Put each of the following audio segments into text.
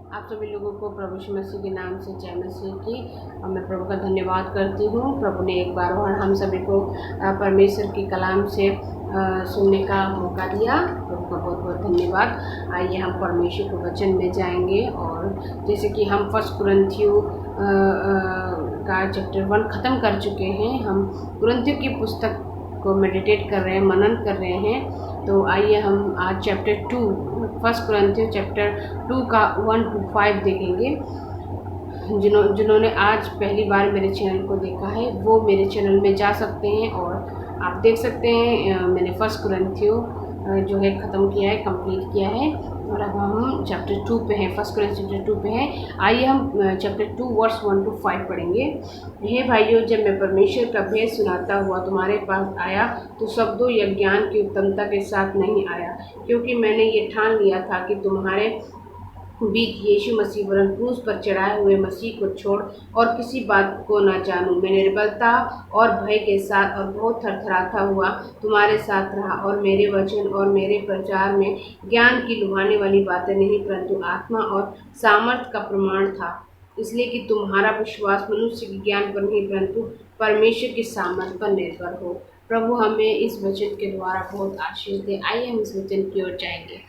आप सभी लोगों को प्रभु यीशु मसीह के नाम से जय मसीह की। और मैं प्रभु का धन्यवाद करती हूँ। प्रभु ने एक बार और हम सभी को परमेश्वर की कलाम से सुनने का मौका दिया। प्रभु का बहुत बहुत धन्यवाद। आइए हम परमेश्वर के वचन में जाएंगे। और जैसे कि हम फर्स्ट कुरिन्थियों का चैप्टर 1 ख़त्म कर चुके हैं। हम कुरिन्थियों की पुस्तक को मेडिटेट कर रहे हैं, मनन कर रहे हैं। तो आइए हम आज चैप्टर 2 फर्स्ट कुरिन्थियों चैप्टर 2 का 1 to 5 देखेंगे। जिन्होंने आज पहली बार मेरे चैनल को देखा है वो मेरे चैनल में जा सकते हैं और आप देख सकते हैं। मैंने फर्स्ट कुरिन्थियों जो है ख़त्म किया है, कंप्लीट किया है। और अब हम चैप्टर 2 पे हैं, फर्स्ट कुरिन्थियों चैप्टर 2 पे हैं। आइए हम चैप्टर 2 वर्स 1 to 5 पढ़ेंगे। हे भाइयों, जब मैं परमेश्वर का भेद सुनाता हुआ तुम्हारे पास आया तो शब्दों या ज्ञान की उत्तमता के साथ नहीं आया, क्योंकि मैंने ये ठान लिया था कि तुम्हारे बीच यीशु मसीह वरन क्रूस पर चढ़ाए हुए मसीह को छोड़ और किसी बात को न जानूं। मैं निर्बलता और भय के साथ और बहुत थरथराता हुआ तुम्हारे साथ रहा, और मेरे वचन और मेरे प्रचार में ज्ञान की लुभाने वाली बातें नहीं, परंतु आत्मा और सामर्थ का प्रमाण था, इसलिए कि तुम्हारा विश्वास मनुष्य के ज्ञान पर नहीं परंतु परमेश्वर की सामर्थ पर निर्भर हो। प्रभु हमें इस वचन के द्वारा बहुत आशीष दे। आइए हम इस वचन की ओर जाएंगे।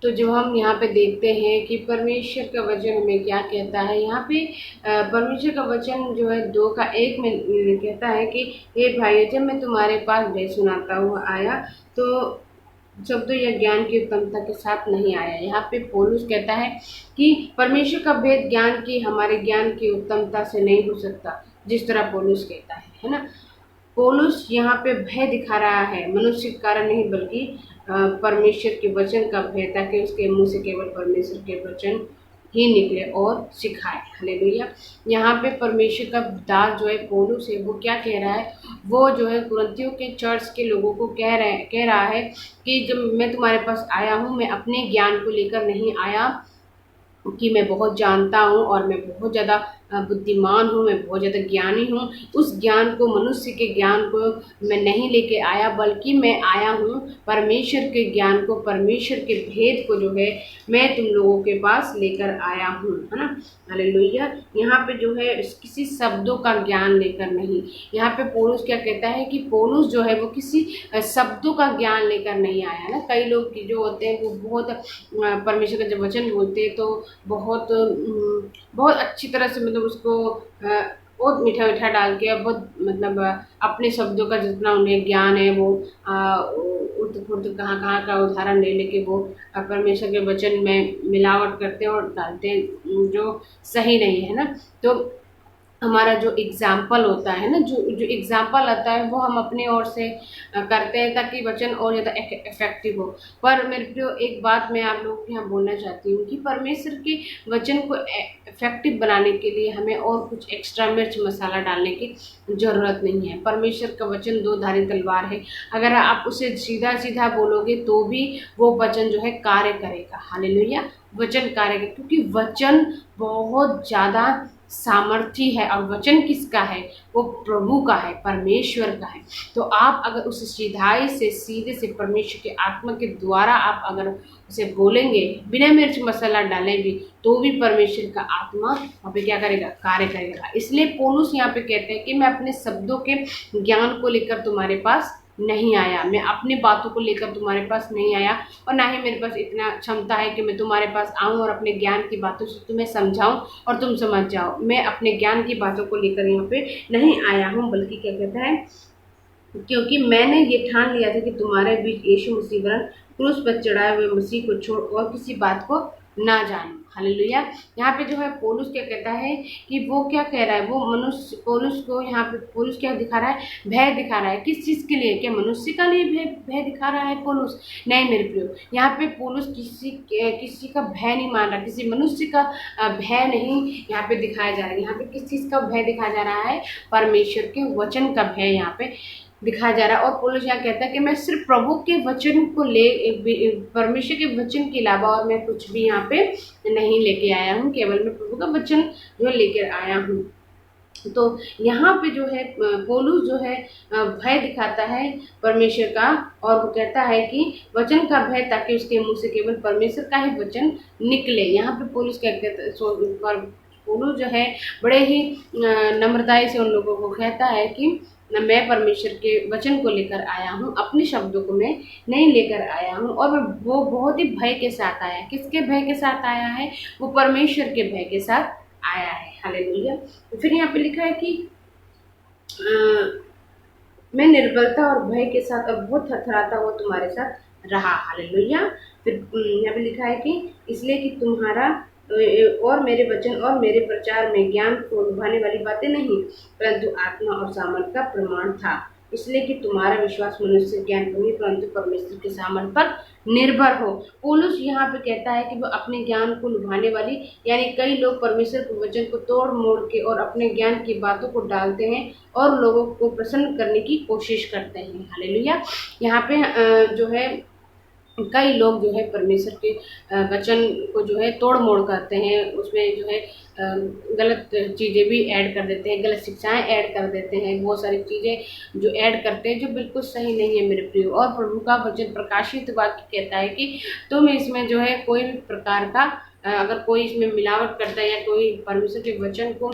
तो जो हम यहाँ पे देखते हैं कि परमेश्वर का वचन हमें क्या कहता है। यहाँ पे परमेश्वर का वचन जो है 2 का 1 में कहता है कि हे भाई, जब मैं तुम्हारे पास भेद सुनाता हुआ आया तो शब्दों या ज्ञान की उत्तमता के साथ नहीं आया। यहाँ पे पौलुस कहता है कि परमेश्वर का भेद ज्ञान की, हमारे ज्ञान की उत्तमता से नहीं हो सकता, जिस तरह पौलुस कहता है ना। पौलुस यहाँ पे भय दिखा रहा है, मनुष्य के कारण नहीं बल्कि परमेश्वर के वचन का भय, ताकि उसके मुंह से केवल परमेश्वर के वचन ही निकले और सिखाए। हालेलुया। यहाँ पे परमेश्वर का दास जो है पौलुस है, वो क्या कह रहा है, वो जो है कुरिन्थियों के चर्च के लोगों को कह रहा है कि जब मैं तुम्हारे पास आया हूँ, मैं अपने ज्ञान को लेकर नहीं आया कि मैं बहुत जानता हूँ और मैं बहुत ज़्यादा बुद्धिमान हूँ, मैं बहुत ज़्यादा ज्ञानी हूँ। उस ज्ञान को, मनुष्य के ज्ञान को मैं नहीं लेके आया, बल्कि मैं आया हूँ परमेश्वर के ज्ञान को, परमेश्वर के भेद को जो है मैं तुम लोगों के पास लेकर आया हूँ, है ना। हालेलुया। यहाँ पे जो है किसी शब्दों का ज्ञान लेकर नहीं। यहाँ पे पौलुस क्या कहता है कि पौलुस जो है वो किसी शब्दों का ज्ञान लेकर नहीं आया ना। कई लोग जो होते हैं वो बहुत परमेश्वर का जब वचन बोलते हैं तो बहुत बहुत अच्छी तरह से, मतलब उसको बहुत मीठा मीठा डाल के, बहुत मतलब अपने शब्दों का जितना उन्हें ज्ञान है वो उर्द फुर्द कहाँ कहाँ का उदाहरण ले लेके वो परमेश्वर के वचन में मिलावट करते हैं और डालते हैं, जो सही नहीं है ना। तो हमारा जो एग्ज़ाम्पल होता है ना, जो एग्ज़ाम्पल आता है वो हम अपने ओर से करते हैं ताकि वचन और ज़्यादा इफेक्टिव हो। पर मेरे प्रियो, एक बात मैं आप लोगों के यहाँ बोलना चाहती हूँ कि परमेश्वर के वचन को इफेक्टिव बनाने के लिए हमें और कुछ एक्स्ट्रा मिर्च मसाला डालने की ज़रूरत नहीं है। परमेश्वर का वचन 2 धारी तलवार है। अगर आप उसे सीधा सीधा बोलोगे तो भी वो वचन जो है कार्य करेगा। हालेलुया। वचन कार्य करेगा, क्योंकि वचन बहुत ज़्यादा सामर्थी है। और वचन किसका है? वो प्रभु का है, परमेश्वर का है। तो आप अगर उसे सीधाई से, सीधे से परमेश्वर के आत्मा के द्वारा आप अगर उसे बोलेंगे, बिना मिर्च मसाला डाले भी, तो भी परमेश्वर का आत्मा वहाँ पे क्या करेगा? कार्य करेगा। इसलिए पौलुस यहाँ पे कहते हैं कि मैं अपने शब्दों के ज्ञान को लेकर तुम्हारे पास नहीं आया, मैं अपने बातों को लेकर तुम्हारे पास नहीं आया, और ना ही मेरे पास इतना क्षमता है कि मैं तुम्हारे पास आऊँ और अपने ज्ञान की बातों से तुम्हें समझाऊँ और तुम समझ जाओ। मैं अपने ज्ञान की बातों को लेकर यहाँ पे नहीं आया हूँ, बल्कि क्या कहता है, क्योंकि मैंने ये ठान लिया था कि तुम्हारे बीच यीशु मसीह वरन क्रूस पर चढ़ाए हुए मसीह को छोड़ और किसी बात को ना जानूं। हालेलुया। यहाँ पे जो है पौलुस क्या कहता है कि वो क्या कह रहा है, वो मनुष्य, पौलुस को यहाँ पे पौलुस क्या दिखा रहा है? भय दिखा रहा है। किस चीज़ के लिए? क्या मनुष्य का लिए भय दिखा रहा है पौलुस? नहीं मेरे प्रियो, यहाँ पे पौलुस किसी का भय नहीं मान रहा, किसी मनुष्य का भय नहीं यहाँ पे दिखाया जा रहा है। यहाँ पे किस चीज़ का भय दिखाया जा रहा है? परमेश्वर के वचन का भय यहाँ पे दिखाया जा रहा है। और पौलुस यहाँ कहता है कि मैं सिर्फ प्रभु के वचन को परमेश्वर के वचन के अलावा और मैं कुछ भी यहाँ पे नहीं लेके आया हूँ, केवल मैं प्रभु का वचन जो लेकर आया हूँ। तो यहाँ पे जो है पौलुस जो है भय दिखाता है परमेश्वर का, और वो कहता है कि वचन का भय, ताकि उसके मुंह से केवल परमेश्वर का ही वचन निकले। यहाँ पे पौलुस क्या कहता है, पौलुस जो है बड़े ही नम्रताई से उन लोगों को कहता है कि मैं परमेश्वर के वचन को लेकर आया हूँ, अपने शब्दों को मैं नहीं लेकर आया हूँ। और वो बहुत ही भय के साथ आया है। किसके भय के साथ आया है? वो परमेश्वर के भय के साथ आया है। हालेलुया। तो फिर यहाँ पे लिखा है कि मैं निर्बलता और भय के साथ अब बहुत थरथराता हुआ तुम्हारे साथ रहा। हालेलुया। फिर यहाँ पे लिखा है कि इसलिए कि तुम्हारा और मेरे वचन और मेरे प्रचार में ज्ञान को लुभाने वाली बातें नहीं, परंतु आत्मा और सामर्थ का प्रमाण था। इसलिए कि तुम्हारा विश्वास मनुष्य ज्ञान पर नहीं, परंतु परमेश्वर के सामर्थ पर निर्भर हो। पौलुस यहाँ पे कहता है कि वो अपने ज्ञान को लुभाने वाली, यानी कई लोग परमेश्वर के वचन को तोड़ मोड़ के और अपने ज्ञान की बातों को डालते हैं और लोगों को प्रसन्न करने की कोशिश करते हैं। हालेलुया। यहाँ पे जो है कई लोग जो है परमेश्वर के वचन को जो है तोड़ मोड़ करते हैं, उसमें जो है गलत चीज़ें भी ऐड कर देते हैं, गलत शिक्षाएं ऐड कर देते हैं, बहुत सारी चीज़ें जो ऐड करते हैं जो बिल्कुल सही नहीं है मेरे प्रियो। और प्रभु का वचन प्रकाशित वाक्य कहता है कि तुम इसमें जो है कोई भी प्रकार का अगर कोई इसमें मिलावट करता है या कोई परमेश्वर के वचन को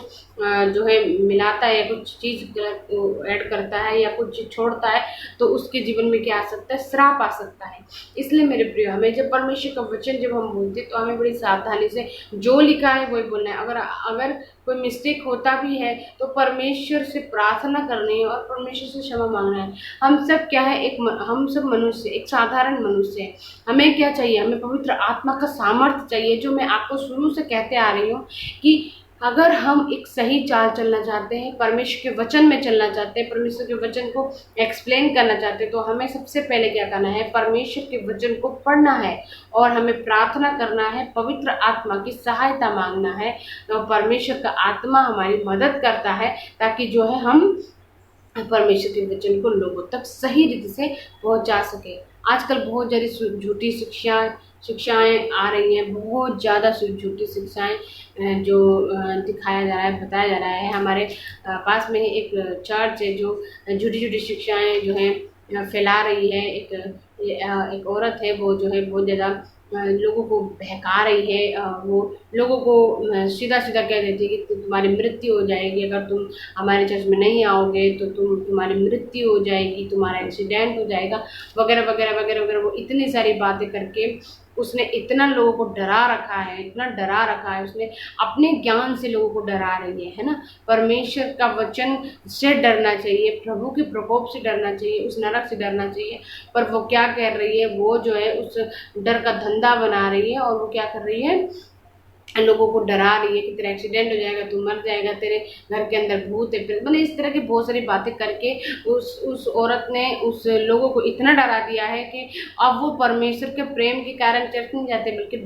जो है मिलाता है या कुछ चीज़ गलत ऐड करता है या कुछ चीज़ छोड़ता है, तो उसके जीवन में क्या आ सकता है? श्राप आ सकता है। इसलिए मेरे प्रिय, हमें जब परमेश्वर का वचन जब हम बोलते हैं तो हमें बड़ी सावधानी से जो लिखा है वही बोलना है। अगर कोई मिस्टेक होता भी है तो परमेश्वर से प्रार्थना करनी है और परमेश्वर से क्षमा मांगना है। हम सब क्या है, हम सब मनुष्य, एक साधारण मनुष्य है। हमें क्या चाहिए? हमें पवित्र आत्मा का सामर्थ्य चाहिए, जो मैं आपको शुरू से कहते आ रही हूँ कि अगर हम एक सही चाल चलना चाहते हैं, परमेश्वर के वचन में चलना चाहते हैं, परमेश्वर के वचन को एक्सप्लेन करना चाहते हैं, तो हमें सबसे पहले क्या करना है? परमेश्वर के वचन को पढ़ना है और हमें प्रार्थना करना है, पवित्र आत्मा की सहायता मांगना है। तो परमेश्वर का आत्मा हमारी मदद करता है ताकि जो है हम परमेश्वर के वचन को लोगों तक सही रीति से पहुंचा सके। आजकल बहुत सारी झूठी शिक्षाएं आ रही हैं, बहुत ज़्यादा झूठी शिक्षाएं जो दिखाया जा रहा है, बताया जा रहा है। हमारे पास में ही एक चर्च है जो झूठी शिक्षाएं जो है फैला रही है। एक औरत है, वो जो है बहुत ज़्यादा लोगों को बहका रही है। वो लोगों को सीधा सीधा कह देती है कि तुम्हारी मृत्यु हो जाएगी, अगर तुम हमारे चर्च में नहीं आओगे तो तुम्हारी मृत्यु हो जाएगी, तुम्हारा एक्सीडेंट हो जाएगा, वगैरह वगैरह वगैरह वगैरह। वो इतनी सारी बातें करके उसने इतना लोगों को डरा रखा है, इतना डरा रखा है उसने, अपने ज्ञान से लोगों को डरा रही है ना। परमेश्वर का वचन से डरना चाहिए, प्रभु के प्रकोप से डरना चाहिए, उस नरक से डरना चाहिए। पर वो क्या कर रही है? वो जो है उस डर का धंधा बना रही है और वो क्या कर रही है? लोगों को डरा रही है कि तेरा एक्सीडेंट हो जाएगा, तू मर जाएगा, तेरे घर के अंदर भूत है, मतलब इस तरह की बहुत सारी बातें करके उस औरत ने उस लोगों को इतना डरा दिया है कि अब वो परमेश्वर के प्रेम के कारण चर्च नहीं जाते, बल्कि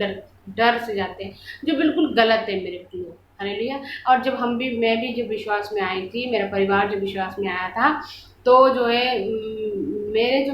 डर से जाते हैं, जो बिल्कुल गलत है मेरे प्रियो। हालेलुया। और जब मैं भी जब विश्वास में आई थी, मेरा परिवार जब विश्वास में आया था, तो जो है मेरे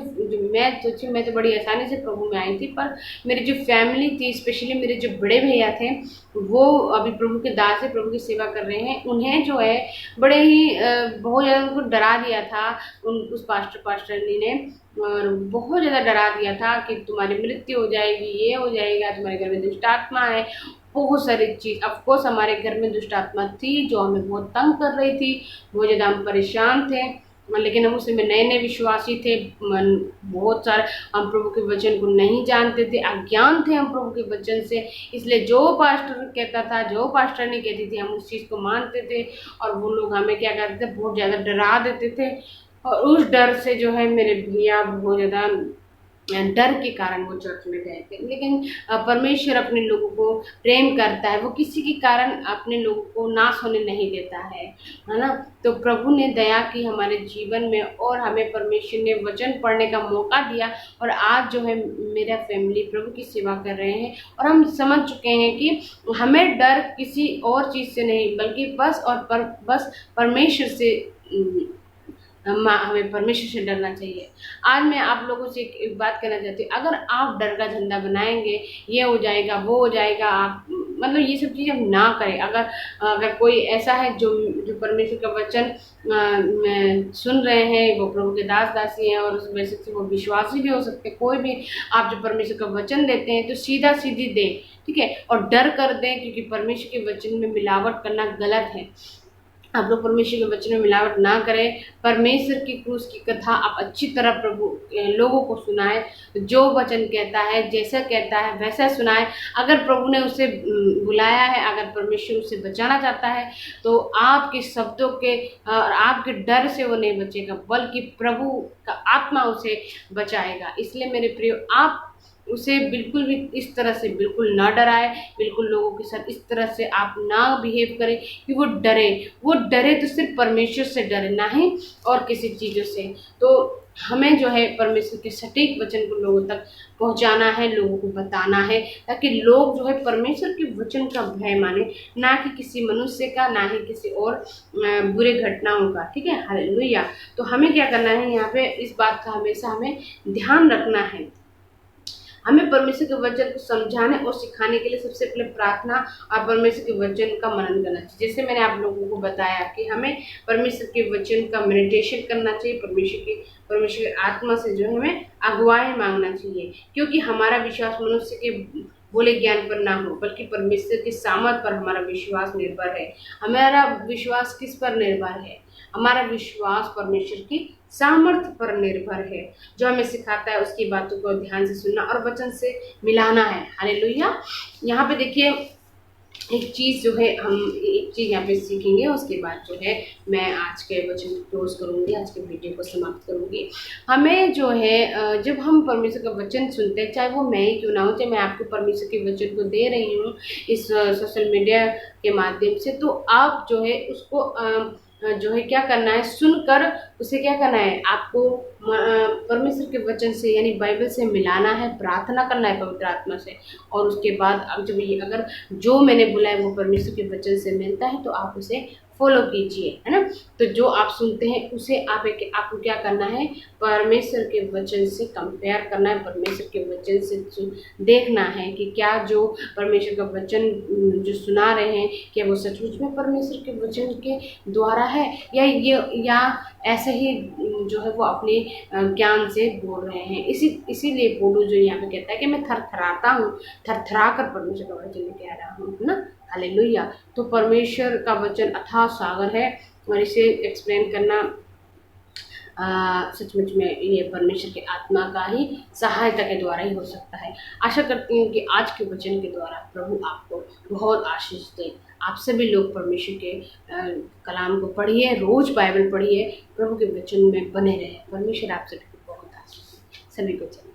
मैं तो बड़ी आसानी से प्रभु में आई थी, पर मेरी जो फैमिली थी, स्पेशली मेरे जो बड़े भैया थे, वो अभी प्रभु के दास से प्रभु की सेवा कर रहे हैं। उन्हें जो है बड़े ही बहुत ज़्यादा उनको डरा दिया था उस पास्टरनी ने, और बहुत ज़्यादा डरा दिया था कि तुम्हारी मृत्यु हो जाएगी, ये हो जाएगा, तुम्हारे घर में दुष्ट आत्मा है, बहुत सारी चीज़। ऑफकोर्स हमारे घर में दुष्ट आत्मा थी जो हमें बहुत तंग कर रही थी, बहुत ज़्यादा हम परेशान थे, लेकिन हम उसमें नए नए विश्वासी थे, बहुत सारे हम प्रभु के वचन को नहीं जानते थे, अज्ञान थे हम प्रभु के वचन से। इसलिए जो पास्टर कहता था, जो पास्टर नहीं कहती थी, हम उस चीज़ को मानते थे और वो लोग हमें क्या करते थे? बहुत ज़्यादा डरा देते थे। और उस डर से जो है मेरे भैया बहुत ज़्यादा डर के कारण वो चर्च में गए थे। लेकिन परमेश्वर अपने लोगों को प्रेम करता है, वो किसी के कारण अपने लोगों को नाश होने नहीं देता है ना। तो प्रभु ने दया की हमारे जीवन में और हमें परमेश्वर ने वचन पढ़ने का मौका दिया, और आज जो है मेरा फैमिली प्रभु की सेवा कर रहे हैं और हम समझ चुके हैं कि हमें डर किसी और चीज़ से नहीं, बल्कि बस परमेश्वर से हमें परमेश्वर से डरना चाहिए। आज मैं आप लोगों से एक बात कहना चाहती हूँ, अगर आप डर का धंधा बनाएंगे, ये हो जाएगा, वो हो जाएगा, आप मतलब ये सब चीज़ें हम ना करें। अगर अगर कोई ऐसा है जो जो परमेश्वर का वचन सुन रहे हैं, वो प्रभु के दास दासी हैं और उस वजह से वो विश्वासी भी हो सकते हैं। कोई भी आप जो परमेश्वर का वचन देते हैं तो सीधा सीधी दें, ठीक है, और डर कर दें, क्योंकि परमेश्वर के वचन में मिलावट करना गलत है। आप लोग परमेश्वर के वचन में मिलावट ना करें। परमेश्वर की क्रूस की कथा आप अच्छी तरह प्रभु लोगों को सुनाएं। जो वचन कहता है, जैसा कहता है वैसा सुनाएं। अगर प्रभु ने उसे बुलाया है, अगर परमेश्वर उसे बचाना चाहता है, तो आपके शब्दों के और आपके डर से वो नहीं बचेगा, बल्कि प्रभु का आत्मा उसे बचाएगा। इसलिए मेरे प्रिय, आप उसे बिल्कुल भी इस तरह से बिल्कुल ना डराए, बिल्कुल लोगों के साथ इस तरह से आप ना बिहेव करें कि वो डरे तो सिर्फ परमेश्वर से डरे, ना ही और किसी चीज़ों से। तो हमें जो है परमेश्वर के सटीक वचन को लोगों तक पहुंचाना है, लोगों को बताना है, ताकि लोग जो है परमेश्वर के वचन का भय माने, ना कि किसी मनुष्य का, ना ही किसी और बुरे घटनाओं का। ठीक है, हालेलुया। तो हमें क्या करना है, यहाँ पे इस बात का हमेशा हमें ध्यान रखना है। हमें परमेश्वर के वचन को समझाने और सिखाने के लिए सबसे पहले प्रार्थना और परमेश्वर के वचन का मनन करना चाहिए। जैसे मैंने आप लोगों को बताया कि हमें परमेश्वर के वचन का मेडिटेशन करना चाहिए, परमेश्वर की आत्मा से जो है हमें अगुवाई मांगना चाहिए, क्योंकि हमारा विश्वास मनुष्य के बोले ज्ञान पर ना हो, बल्कि परमेश्वर के सामर्थ पर हमारा विश्वास निर्भर है। हमारा विश्वास किस पर निर्भर है? हमारा विश्वास परमेश्वर की सामर्थ्य पर निर्भर है, जो हमें सिखाता है उसकी बातों को ध्यान से सुनना और वचन से मिलाना है। हालेलुया। यहाँ पे देखिए एक चीज़ जो है, हम एक चीज़ यहाँ पे सीखेंगे, उसके बाद जो है मैं आज के वचन को क्लोज करूँगी, आज के वीडियो को समाप्त करूँगी। हमें जो है जब हम परमेश्वर का वचन सुनते हैं, चाहे वो मैं ही क्यों ना हो, चाहे मैं आपको परमेश्वर के वचन को दे रही हूँ इस सोशल मीडिया के माध्यम से, तो आप जो है उसको जो है क्या करना है, सुनकर उसे क्या करना है, आपको परमेश्वर के वचन से यानी बाइबल से मिलाना है, प्रार्थना करना है पवित्र आत्मा से। और उसके बाद अब जब ये अगर जो मैंने बोला है वो परमेश्वर के वचन से मिलता है, तो आप उसे फॉलो कीजिए, है ना। तो जो आप सुनते हैं उसे आपको क्या करना है, परमेश्वर के वचन से कंपेयर करना है, परमेश्वर के वचन से देखना है कि क्या जो परमेश्वर का वचन जो सुना रहे हैं, क्या वो सचमुच में परमेश्वर के वचन के द्वारा है, या ऐसे ही जो है वो अपने ज्ञान से बोल रहे हैं। इसीलिए पोडो जो यहाँ पे कहता है कि मैं थरथराता हूँ, थरथरा कर परमेश्वर का वचन कह रहा हूँ, है ना। हालेलुया। तो परमेश्वर का वचन अथाह सागर है, और इसे एक्सप्लेन करना सचमुच में ये परमेश्वर की आत्मा का ही सहायता के द्वारा ही हो सकता है। आशा करती हूँ कि आज के वचन के द्वारा प्रभु आपको बहुत आशीष दे। आप सभी लोग परमेश्वर के कलाम को पढ़िए, रोज बाइबल पढ़िए, प्रभु के वचन में बने रहे। परमेश्वर आप सभी को बहुत आशीष दे। सभी को चलिए।